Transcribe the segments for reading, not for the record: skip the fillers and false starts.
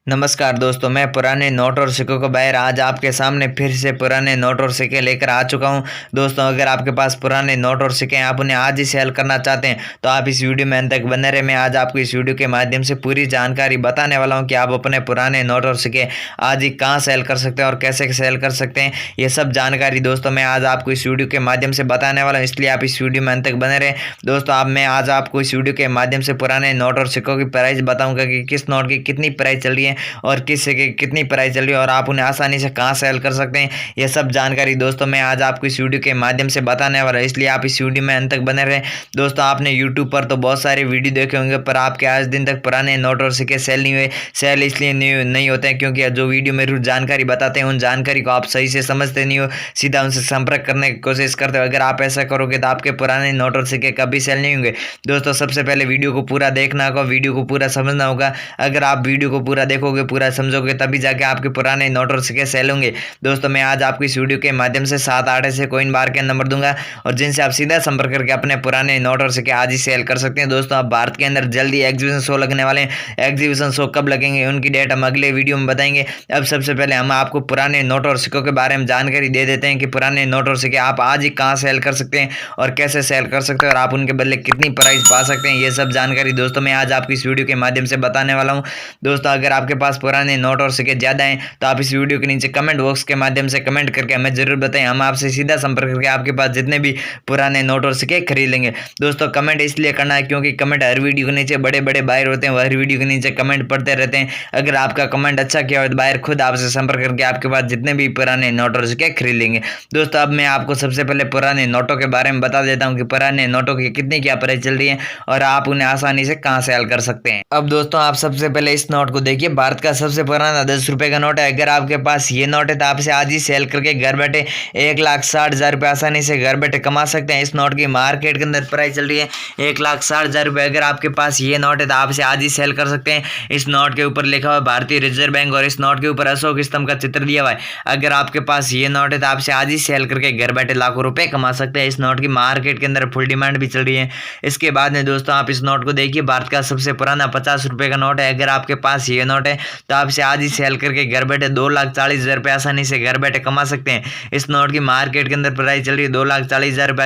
नमस्कार दोस्तों, मैं पुराने नोट और सिक्कों का बाहर आज आपके सामने फिर से पुराने नोट और सिक्के लेकर आ चुका हूं। दोस्तों, अगर आपके पास पुराने नोट और सिक्के हैं, आप उन्हें आज ही सेल करना चाहते हैं तो आप इस वीडियो में अंत तक बने रहे। मैं आज आपको इस वीडियो के माध्यम से पूरी जानकारी बताने वाला हूं कि आप अपने पुराने नोट और सिक्के आज ही कहाँ सेल कर सकते हैं और कैसे सेल कर सकते हैं। ये सब जानकारी दोस्तों मैं आज आपको इस वीडियो के माध्यम से बताने वाला हूँ, इसलिए आप इस वीडियो में अंत तक बने रहे। दोस्तों, मैं आज आपको इस वीडियो के माध्यम से पुराने नोट और सिक्कों की प्राइस बताऊंगा कि किस नोट की कितनी प्राइस चल रही है और किस की कितनी प्राइस चल रही है और आप उन्हें आसानी से कहाँ सेल कर सकते हैं। ये सब जानकारी दोस्तों मैं आज आपको इस वीडियो के माध्यम से बताने वाला है, इसलिए आप इस वीडियो में अंत तक बने रहें। दोस्तों, आपने यूट्यूब पर तो बहुत सारे वीडियो देखे होंगे, पर आपके आज दिन तक पुराने नोट और सिक्के सेल नहीं हुए। सेल इसलिए नहीं होते हैं क्योंकि जो वीडियो में जानकारी बताते हैं उन जानकारी को आप सही से समझते नहीं हो, सीधा उनसे संपर्क करने की कोशिश करते हो। अगर आप ऐसा करोगे तो आपके पुराने नोट और सिक्के कभी सेल नहीं होंगे। दोस्तों, सबसे पहले वीडियो को पूरा देखना होगा, वीडियो को पूरा समझना होगा। अगर आप वीडियो को पूरा देखोगे, पूरा समझोगे, तभी जाके आपके पुराने नोट और सिक्के सेल होंगे। दोस्तों, मैं आज आपको इस वीडियो के माध्यम से 7-8 ऐसे कॉइन बार के नंबर दूंगा और जिनसे आप सीधा संपर्क करके अपने पुराने नोट और सिक्के आज ही सेल कर सकते हैं। दोस्तों, अब भारत के अंदर जल्दी एग्जीबिशन शो लगने वाले हैं। एग्जीबिशन शो कब लगेंगे उनकी डेट हम अगले वीडियो में बताएंगे। अब सबसे पहले हम आपको पुराने नोट और सिक्कों के बारे में जानकारी दे देते हैं कि पुराने नोट और सिक्के आप आज ही कहाँ सेल कर सकते हैं और कैसे सेल कर सकते हैं और आप उनके बदले कितनी प्राइस पा सकते हैं। ये सब जानकारी दोस्तों मैं आज आपको इस वीडियो के माध्यम से बताने वाला हूँ। दोस्तों, अगर आपके पास पुराने नोट और सिक्के ज़्यादा हैं तो आप इस वीडियो के नीचे कमेंट बॉक्स के माध्यम से कमेंट करके हमें जरूर बताएं। हम आपसे सीधा संपर्क करके आपके पास जितने भी पुराने नोट और सिक्के खरीद लेंगे। दोस्तों, कमेंट इसलिए करना है क्योंकि कमेंट हर वीडियो के नीचे बड़े बड़े बायर होते हैं, हर वीडियो के नीचे कमेंट पढ़ते रहते हैं। अगर आपका कमेंट अच्छा किया हो तो बायर खुद आपसे संपर्क करके आपके पास जितने भी पुराने नोट और सिक्के खरीद लेंगे। दोस्तों, अब मैं आपको सबसे पहले पुराने नोटों के बारे में बता देता हूँ कि पुराने नोटों की कितनी क्या प्राइस चल रही है और आप उन्हें आसानी से कहाँ सेल कर सकते हैं। अब दोस्तों, आप सबसे पहले इस नोट को देखिए। भारत का सबसे पुराना 10 रुपए का नोट है। अगर आपके पास ये नोट है तो आपसे आज ही सेल करके घर बैठे 1,60,000 रुपये आसानी से घर बैठे कमा सकते हैं। इस नोट की मार्केट के अंदर प्राइस चल रही है 1,60,000 रुपये। अगर आपके पास ये नोट है तो आपसे आज ही सेल कर सकते हैं। इस नोट के ऊपर लिखा हुआ है भारतीय रिजर्व बैंक और इस नोट के ऊपर अशोक स्तंभ का चित्र दिया हुआ है। अगर आपके पास ये नोट है तो आपसे आज ही सेल करके घर बैठे लाखों रुपए कमा सकते हैं। इस नोट की मार्केट के अंदर फुल डिमांड भी चल रही है। इसके बाद में दोस्तों आप इस नोट को देखिए। भारत का सबसे पुराना 50 रुपये का नोट है। अगर आपके पास ये नोट है तो आपसे आज ही सेल करके घर बैठे 2,40,000 रुपये आसानी से घर बैठे कमा सकते हैं। इस नोट की मार्केट के अंदर प्राइस चल रही है 2,40,000 रुपये।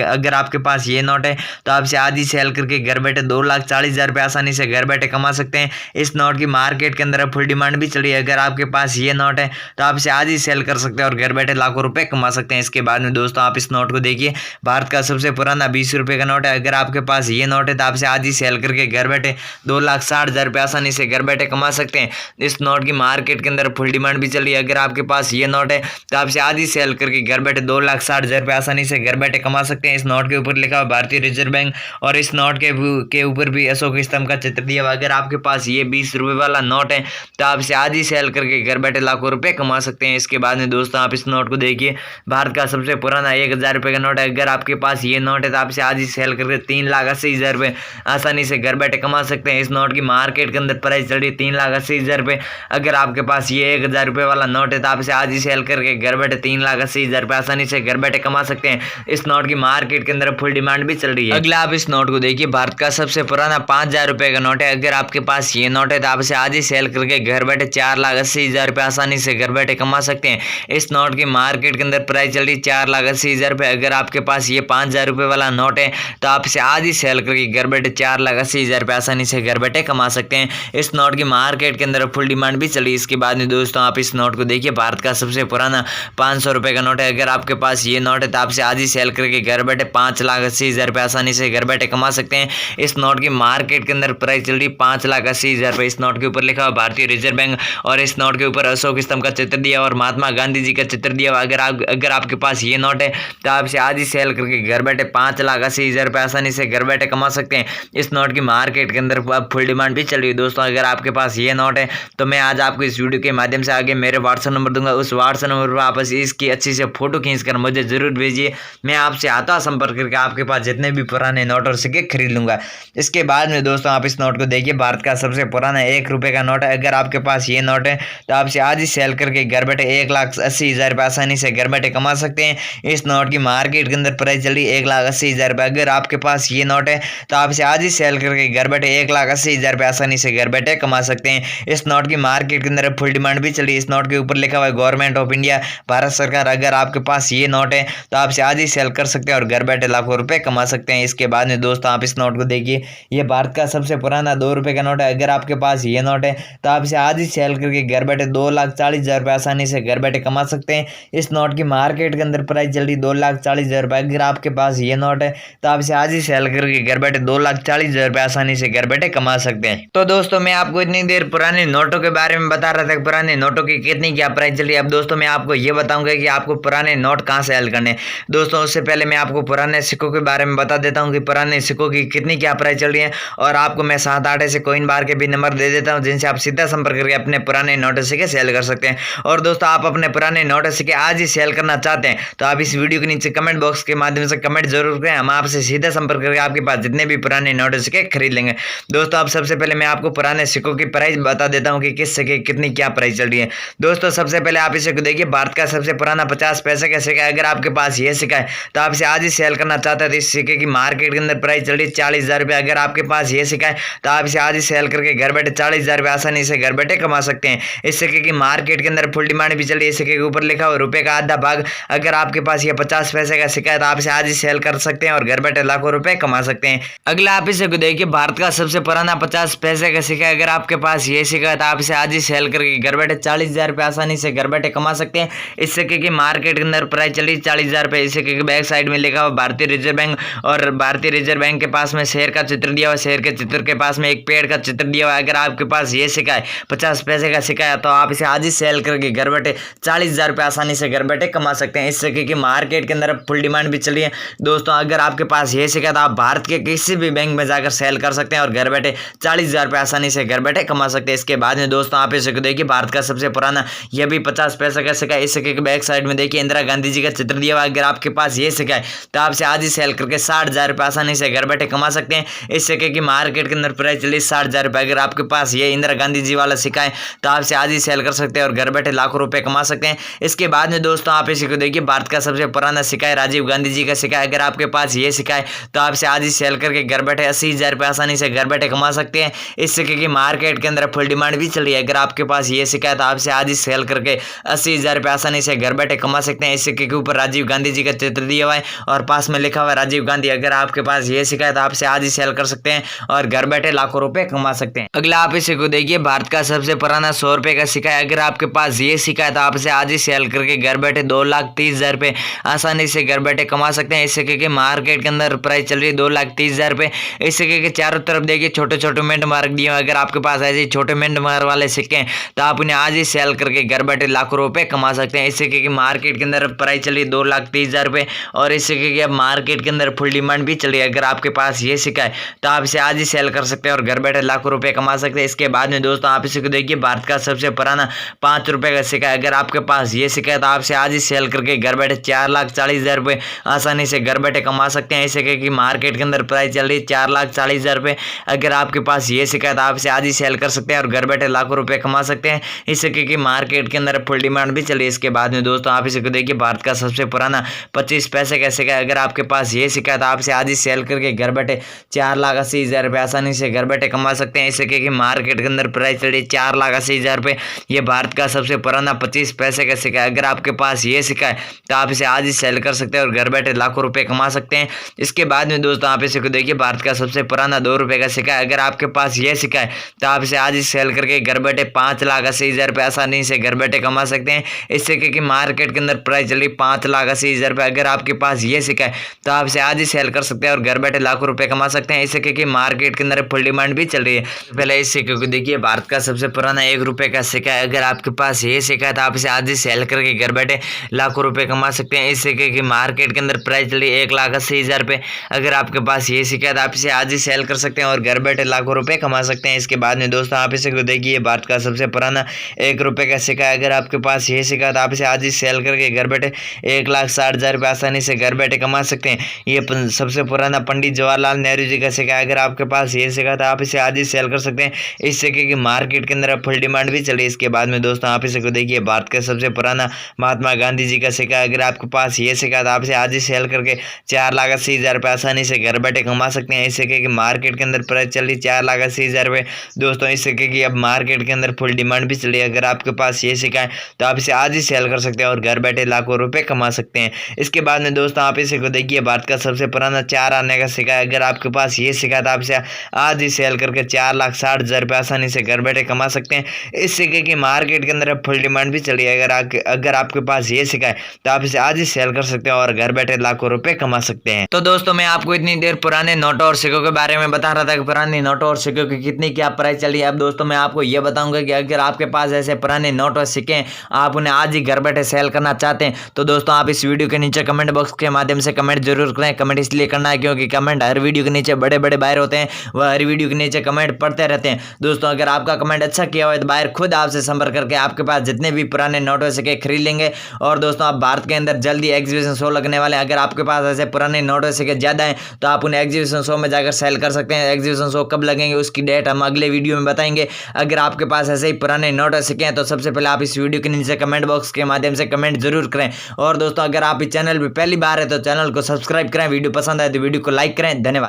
अगर आपके पास ये नोट है तो आपसे आज ही सेल करके घर बैठे 2,40,000 रुपये आसानी से घर बैठे कमा सकते हैं। इस नोट की मार्केट के अंदर फुल डिमांड भी चल रही है। अगर आपके पास ये नोट है तो आपसे आज ही सेल कर सकते हैं और घर बैठे लाखों रुपए कमा सकते हैं। इसके बाद में दोस्तों आप इस नोट को देखिए। भारत का सबसे पुराना 20 रुपये का नोट है। अगर आपके पास ये नोट है तो आपसे आज ही सेल करके घर बैठे 2,60,000 रुपये आसानी से घर बैठे कमा सकते हैं। इस नोट की मार्केट के अंदर फुल डिमांड भी चल रही है। अगर आपके पास ये नोट है तो आपसे आज ही सेल करके घर बैठे 2,60,000 रुपये आसानी से घर बैठे कमा सकते हैं। इस नोट के ऊपर लिखा हुआ भारतीय रिजर्व बैंक और इस नोट के ऊपर भी अशोक स्तंभ का चित्र दिया हुआ। अगर आपके पास ये 20 रुपये वाला नोट है तो आपसे आज ही सेल करके घर बैठे लाखों रुपए कमा सकते हैं। इसके बाद में दोस्तों आप इस नोट को देखिए। भारत का सबसे पुराना 1,000 रुपये का नोट है। अगर आपके पास ये नोट है तो आपसे आज ही सेल करके 3,80,000 रुपये आसानी से घर बैठे कमा सकते हैं। इस नोट की मार्केट के अंदर प्राइस चल रही है 3,80,000 रुपये। अगर आपके पास ये 1,000 रुपये वाला नोट है तो आपसे आज ही सेल करके घर बैठे 3,80,000 रुपये आसानी से घर बैठे कमा सकते हैं। इस नोट की मार्केट के अंदर फुल डिमांड भी चल रही है। अगला आप इस नोट को देखिए। भारत का सबसे पुराना 5,000 रुपये का नोट है। अगर आपके पास ये नोट है तो आपसे आज ही सेल करके घर बैठे 4,80,000 रुपये आसानी से घर बैठे कमा सकते हैं। इस नोट की मार्केट के अंदर प्राइस चल रही है 4,80,000 रुपये। अगर आपके पास ये 5,000 रुपये वाला नोट है तो आपसे आज ही सेल करके घर बैठे 4,80,000 रुपये आसानी से घर बैठे कमा सकते हैं। इस नोट की मार्केट के अंदर फुल डिमांड भी चली। इसके बाद में दोस्तों आप इस नोट को देखिए। भारत का सबसे पुराना 500 रुपये का नोट है। अगर आपके पास ये नोट है तो आपसे आज ही सेल करके घर बैठे 5,80,000 रुपये आसानी से घर बैठे कमा सकते हैं। इस नोट की मार्केट के अंदर प्राइस चल रही 5,80,000 रुपये। इस नोट के ऊपर लिखा हुआ भारतीय रिजर्व बैंक और इस नोट के ऊपर अशोक स्तंभ का चित्र दिया और महात्मा गांधी जी का चित्र दिया। अगर आपके पास ये नोट है तो आपसे आज ही सेल करके घर बैठे 5,80,000 रुपये आसानी से घर बैठे कमा सकते हैं। इस नोट की मार्केट के अंदर अब फुल डिमांड भी चल रही है। दोस्तों, अगर आपके पास ये नोट है तो मैं आज आपको इस वीडियो के माध्यम से आगे मेरे व्हाट्सएप नंबर दूंगा। उस व्हाट्सएप नंबर पर आप इसकी अच्छी से फोटो खींचकर मुझे जरूर भेजिए। मैं आपसे आता संपर्क करके आपके पास जितने भी पुराने नोट और सिक्के खरीद लूंगा। इसके बाद में दोस्तों आप इस नोट को देखिए। भारत का सबसे पुराना 1 रुपये का नोट है। अगर आपके पास ये नोट है तो आपसे आज ही सेल करके घर बैठे 1,80,000 रुपये आसानी से घर बैठे कमा सकते हैं। इस नोट की मार्केट के अंदर प्राइस चल रही है 1,80,000 रुपये। अगर आपके पास ये नोट है तो आपसे आज ही सेल करके घर बैठे 1,80,000 रुपये आसानी से घर बैठे कमा सकते हैं। हैं। इस नोट की मार्केट के अंदर फुल डिमांड भी चल रही है। इस नोट के ऊपर लिखा हुआ है गवर्नमेंट ऑफ इंडिया, भारत सरकार। अगर आपके पास ये नोट है तो आप इसे आज ही सेल कर सकते हैं और घर बैठे लाखों रुपए कमा सकते हैं। इसके बाद में दोस्तों आप इस नोट को देखिए, ये भारत का सबसे पुराना 2 रुपए का नोट है। अगर आपके पास ये नोट है तो आप इसे आज ही सेल करके घर बैठे 2,40,000 रुपये आसानी से घर बैठे कमा सकते हैं। इस नोट की मार्केट के अंदर प्राइस चल रही 2,40,000 रुपये। अगर आपके पास ये नोट है तो आप इसे आज ही सेल करके घर बैठे 2,40,000 रुपये आसानी से घर बैठे कमा सकते हैं। तो दोस्तों मैं आपको इतनी देर पुराने नोटों के बारे में बता रहा था कि पुराने नोटों की कितनी क्या प्राइस चल रही है। अब दोस्तों मैं आपको ये बताऊंगा कि आपको पुराने नोट कहाँ से सेल करने। दोस्तों उससे पहले मैं आपको पुराने सिक्कों के बारे में बता देता हूँ कि पुराने सिक्कों की कितनी क्या प्राइस चल रही है, और आपको मैं 7-8 ऐसे कॉइन बार के भी नंबर दे देता हूँ जिनसे आप सीधा संपर्क करके अपने पुराने नोट सिक्के सेल कर सकते हैं। और दोस्तों आप अपने पुराने नोट सिक्के आज ही सेल करना चाहते हैं तो आप इस वीडियो के नीचे कमेंट बॉक्स के माध्यम से कमेंट जरूर करें। हम आपसे सीधा संपर्क करके आपके पास जितने भी पुराने नोट सिक्के खरीद लेंगे। दोस्तों अब सबसे पहले मैं आपको पुराने सिक्कों की प्राइस बता देता हूँ कि किस सिक्के कितनी क्या प्राइस चल रही है। दोस्तों सबसे पहले आप इसे देखिए, भारत का सबसे पुराना 50 पैसे का सिक्का। अगर आपके पास ये सिक्का है तो आप इसे आज ही सेल करना चाहते हैं तो इस सिक्के की मार्केट के अंदर प्राइस चल रही है 40,000 रुपये। अगर आपके पास ये सिक्का है तो आप इसे आज ही सेल करके घर बैठे 40,000 रुपये आसानी से घर बैठे कमा सकते हैं। इस सिक्के की मार्केट के अंदर फुल डिमांड भी चल रही है। इस सिक्के के ऊपर लिखा हुआ रुपये का आधा भाग। अगर आपके पास ये 50 पैसे का सिक्का है तो आप इसे आज ही सेल कर सकते हैं और घर बैठे लाखों रुपए कमा सकते हैं। अगला आप इसे देखिए, भारत का सबसे पुराना 50 पैसे का सिक्का। अगर आपके पास ये सिक्का है तो आप इसे आज ही सेल करके घर बैठे 40,000 रुपये आसानी से घर बैठे कमा सकते हैं। इस सिक्के की मार्केट के अंदर प्राइस चली 40,000 रुपये। इस सिक्के के बैक साइड में लिखा हुआ भारतीय रिजर्व बैंक, और भारतीय रिजर्व बैंक के पास में शेर का चित्र दिया हुआ, शेर के चित्र के पास में एक पेड़ का चित्र दिया हुआ है। अगर आपके पास ये सिक्का है 50 पैसे का सिक्का है तो आप इसे आज ही सेल करके घर बैठे 40,000 रुपये आसानी से घर बैठे कमा सकते हैं। इस सिक्के की मार्केट के अंदर फुल डिमांड भी चली है। दोस्तों अगर आपके पास ये सिक्का तो आप भारत के किसी भी बैंक में जाकर सेल कर सकते हैं और घर बैठे 40,000 रुपये आसानी से घर बैठे कमा सकते हैं। इसके बाद में दोस्तों आप इसे देखिए, भारत का सबसे पुराना यह भी 50 पैसे का सिक्का। इस सिक्के के बैक साइड में देखिए इंदिरा गांधी जी का चित्र दिया हुआ है। अगर आपके पास ये सिक्का है तो आप इसे आज ही सेल करके 60,000 रुपये आसानी से घर बैठे कमा सकते हैं। इस सिक्के की मार्केट के अंदर प्राइस चली 60,000 रुपये। अगर आपके पास ये इंदिरा गांधी जी वाला सिक्का है तो आप इसे आज ही सेल कर सकते हैं और घर बैठे लाखों रुपए कमा सकते हैं। इसके बाद में दोस्तों आप इसे देखिए, भारत का सबसे पुराना सिक्का है, राजीव गांधी जी का सिक्का है। अगर आपके पास ये सिक्का है तो आप इसे आज ही सेल करके घर बैठे 80,000 रुपये आसानी से घर बैठे कमा सकते हैं। इस सिक्के की मार्केट के अंदर फुल डिमांड भी चल रही है। अगर आपके पास ये सिक्का है तो आप इसे आज ही सेल करके 80,000 रुपये आसानी से घर बैठे कमा सकते हैं। इस सिक्के के ऊपर राजीव गांधी जी का चित्र दिया हुआ है और पास में लिखा हुआ है राजीव गांधी। अगर आपके पास ये सिक्का है तो आप इसे आज ही सेल कर सकते हैं और घर बैठे लाखों रुपए कमा सकते हैं। अगला आप इसे को देखिए, भारत का सबसे पुराना 100 रुपए का सिक्का है। अगर आपके पास ये सिक्का है तो आप इसे आज ही सेल करके घर बैठे 2,30,000 रुपये आसानी से घर बैठे कमा सकते हैं। इस सिक्के के मार्केट के अंदर प्राइस चल रही है 2,30,000 रुपये। इस सिक्के के चारों तरफ देखिए छोटे छोटे मिंट मार्क दिए हुए। अगर आपके पास ऐसे छोटे मिंट मार्क वाले सिक्के हैं तो आप उन्हें आज ही सेल करके घर बैठे लाखों रुपए कमा सकते हैं। इस सिक्के की मार्केट के अंदर प्राइस चल रही है 2,30,000 रुपये और इस सिक्के की मार्केट के अंदर फुल डिमांड भी चल रही है। अगर आपके पास ये सिक्का है तो आप इसे आज ही सेल कर सकते हैं और घर बैठे लाखों रुपए कमा सकते हैं। इसके बाद में दोस्तों आप इसे देखिए, भारत का सबसे पुराना 5 रुपए का सिक्का है। अगर आपके पास ये सिक्का है तो आप इसे आज ही सेल करके घर बैठे 4,40,000 रुपये आसानी से घर बैठे कमा सकते हैं। इस सिक्के की मार्केट के अंदर प्राइस चल रही है 4,40,000 रुपये। अगर आपके पास ये सिक्का है तो आप इसे आज ही सेल कर सकते हैं और घर बैठे लाखों रुपए कमा सकते हैं। इस सिक्के की मार्केट के अंदर फुल डिमांड भी चली है। इसके बाद में दोस्तों आप इसे देखिए, भारत का सबसे पुराना 25 पैसे का सिक्का है। अगर आपके पास ये सिक्का है तो आप इसे आज ही सेल करके घर बैठे 4,80,000 रुपये आसानी से घर बैठे कमा सकते हैं। इस सिक्के की मार्केट के अंदर प्राइस चल रही है 4,80,000 रुपये। ये भारत का सबसे पुराना 25 पैसे का सिक्का है। अगर आपके पास ये सिक्का है तो आप इसे आज ही सेल कर सकते हैं और घर बैठे लाखों रुपए कमा सकते हैं। इसके बाद में दोस्तों आप इसे देखिए, भारत का सबसे पुराना 2 रुपए का सिक्का है। अगर आपके पास ये सिक्का है तो आप इसे आज ही सेल करके घर बैठे 5,80,000 रुपये आसानी से घर बैठे कमा सकते हैं। इस सिक्के की मार्केट के अंदर प्राइस चल रही 5,80,000 रुपये। अगर आपके पास ये सिक्का है तो आप इसे आज ही सेल कर सकते हैं और घर बैठे लाखों रुपए कमा सकते हैं। इस सिक्के की मार्केट के अंदर फुल डिमांड भी चल रही है। पहले इस सिक्के को देखिए, भारत का सबसे पुराना 1 रुपए का सिक्का है। अगर आपके पास ये सिक्का है तो आप इसे आज ही सेल करके घर बैठे लाखों रुपए कमा सकते हैं। इस सिक्के की मार्केट के अंदर प्राइस चल रही है 1,80,000 रुपये। अगर आपके पास ये सिक्का है तो आप इसे आज ही सेल कर सकते हैं और घर बैठे लाखों रुपए कमा सकते हैं। इसके बाद में दोस्तों आप इसे देखिए, भारत का सबसे पुराना 1 रुपए का सिक्का है। अगर आपके पास ये सिक्का है तो आप इसे आज ही सेल करके घर बैठे 1,60,000 रुपये आसानी से घर बैठे कमा सकते हैं। ये सबसे पुराना पंडित जवाहरलाल नेहरू जी का सिक्का है। अगर आपके पास ये सिक्का है तो आप इसे आज ही सेल कर सकते हैं। इस सिक्के की मार्केट के अंदर फुल डिमांड भी चली। इसके बाद में दोस्तों आप इसे देखिए, भारत का सबसे पुराना महात्मा गांधी जी का सिक्का है। अगर आपके पास ये सिक्का है तो आप इसे आज ही सेल करके 4,80,000 रुपये आसानी से घर बैठे कमा सकते हैं। इस सिक्के की मार्केट के अंदर प्राइस चल रही 4,80,000 रुपये। दोस्तों इस सिक्के की अब मार्केट के अंदर फुल डिमांड भी चली है। अगर आपके पास ये सिक्का है तो आप इसे आज ही सेल कर सकते हैं और घर बैठे लाखों रुपए कमा सकते हैं। इसके बाद में दोस्तों आप इसे को देखिए, भारत का सबसे पुराना 4 आने का सिक्का है। अगर आपके पास ये सिक्का है तो आप इसे आज ही सेल करके 4,60,000 रुपये आसानी से घर बैठे कमा सकते हैं। इस सिक्के की मार्केट के अंदर फुल डिमांड भी चली है। अगर आपके पास ये सिक्का है तो आप इसे आज ही सेल कर सकते हैं और घर बैठे लाखों रुपए कमा सकते हैं। तो दोस्तों मैं आपको इतनी देर पुराने नोटों और सिक्कों के बारे में बता रहा था कि पुराने नोटों और सिक्कों की कितनी क्या प्राइस चल रही है। अब दोस्तों मैं आपको ये बताऊंगा कि अगर आपके पास ऐसे पुराने नोट और सिक्के हैं, आप उन्हें आज ही घर बैठे सेल करना चाहते हैं तो दोस्तों आप इस वीडियो के नीचे कमेंट बॉक्स के माध्यम से कमेंट जरूर करें। कमेंट इसलिए करना है क्योंकि कमेंट हर वीडियो के नीचे बड़े बड़े बायर होते हैं, वह हर वीडियो के नीचे कमेंट पढ़ते रहते हैं। दोस्तों अगर आपका कमेंट अच्छा किया हुआ है तो बायर खुद आपसे संपर्क करके आपके पास जितने भी पुराने नोट और सिक्के खरीद लेंगे। और दोस्तों आप भारत के अंदर जल्दी एग्जीबिशन शो लगने वाले हैं। अगर आपके पास ऐसे पुराने नोट और सिक्के ज्यादा हैं तो आप उन्हें एग्जीबिशन शो में जाकर सेल कर सकते हैं। एग्जीबिशन शो कब लगेंगे उसकी डेट हम अगले वीडियो में बताएंगे। अगर आपके पास ऐसे ही पुराने नोट और सिक्के हैं तो सबसे पहले आप इस वीडियो के नीचे कमेंट बॉक्स के माध्यम से कमेंट जरूर करें। और दोस्तों अगर आप इस चैनल पर पहली बार है तो चैनल को सब्सक्राइब करें, वीडियो पसंद आए तो वीडियो को लाइक करें। धन्यवाद।